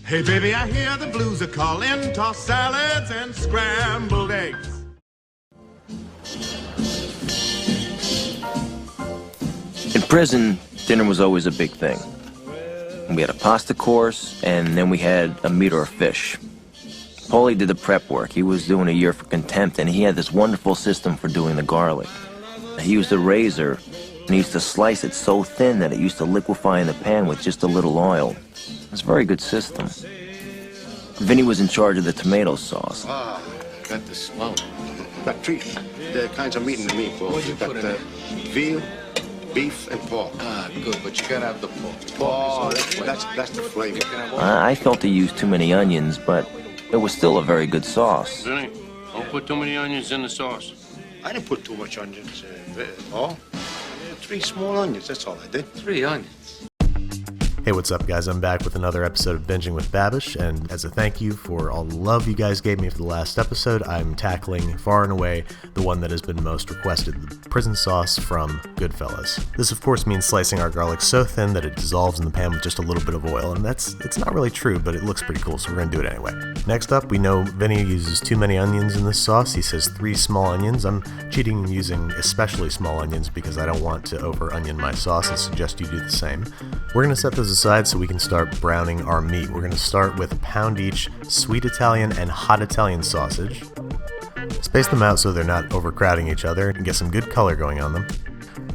Hey baby, I hear the blues are calling, tossed salads and scrambled eggs. In prison, dinner was always a big thing. We had a pasta course, and then we had a meat or a fish. Paulie did the prep work. He was doing a year for contempt, and he had this wonderful system for doing the garlic. He used a razor, and he used to slice it so thin that it used to liquefy in the pan with just a little oil. It was a very good system. Vinny was in charge of the tomato sauce. Ah, got this. Wow. Got three kinds of meat in the meatballs. What'd you put in it? Veal, beef, and pork. Ah, good, but you gotta have the pork. Oh, that's the flavor. I felt he used too many onions, but it was still a very good sauce. Vinny, don't put too many onions in the sauce. I didn't put too much onions, Paul. 3 small onions, that's all I did. 3 onions. Hey, what's up, guys? I'm back with another episode of Binging with Babish, and as a thank you for all the love you guys gave me for the last episode, I'm tackling far and away the one that has been most requested, the prison sauce from Goodfellas. This, of course, means slicing our garlic so thin that it dissolves in the pan with just a little bit of oil, and it's not really true, but it looks pretty cool, so we're gonna do it anyway. Next up, we know Vinny uses too many onions in this sauce. He says 3 small onions. I'm cheating and using especially small onions because I don't want to over-onion my sauce and suggest you do the same. We're gonna set those aside so we can start browning our meat. We're going to start with a pound each sweet Italian and hot Italian sausage. Space them out so they're not overcrowding each other and get some good color going on them.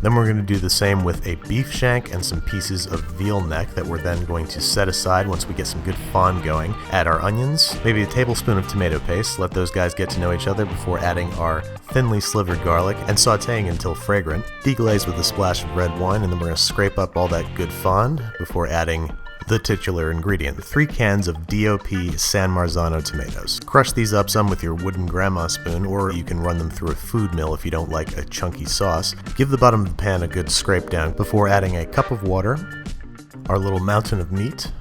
Then we're going to do the same with a beef shank and some pieces of veal neck that we're then going to set aside once we get some good fond going. Add our onions, maybe a tablespoon of tomato paste, let those guys get to know each other before adding our thinly slivered garlic and sautéing until fragrant. Deglaze with a splash of red wine, and then we're going to scrape up all that good fond before adding the titular ingredient, 3 cans of DOP San Marzano tomatoes. Crush these up some with your wooden grandma spoon, or you can run them through a food mill if you don't like a chunky sauce. Give the bottom of the pan a good scrape down before adding a cup of water, our little mountain of meat,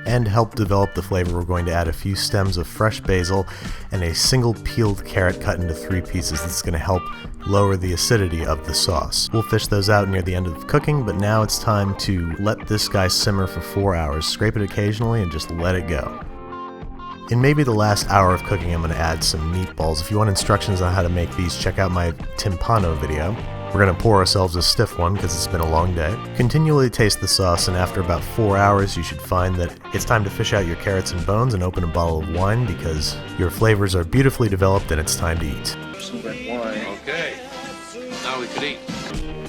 and to help develop the flavor, we're going to add a few stems of fresh basil and a single peeled carrot cut into 3 pieces. This is going to help lower the acidity of the sauce. We'll fish those out near the end of cooking, but now it's time to let this guy simmer for 4 hours. Scrape it occasionally and just let it go. In maybe the last hour of cooking, I'm going to add some meatballs. If you want instructions on how to make these, check out my Timpano video. We're going to pour ourselves a stiff one because it's been a long day. Continually taste the sauce, and after about 4 hours you should find that it's time to fish out your carrots and bones and open a bottle of wine because your flavors are beautifully developed and it's time to eat. Some red wine. Okay, now we could eat.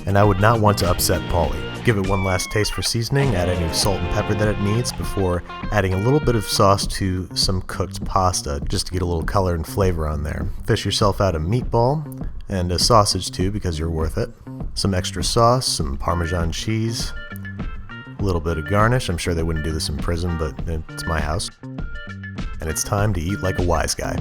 And I would not want to upset Paulie. Give it one last taste for seasoning, add any salt and pepper that it needs before adding a little bit of sauce to some cooked pasta just to get a little color and flavor on there. Fish yourself out a meatball and a sausage too because you're worth it. Some extra sauce, some Parmesan cheese, a little bit of garnish. I'm sure they wouldn't do this in prison, but it's my house. And it's time to eat like a wise guy.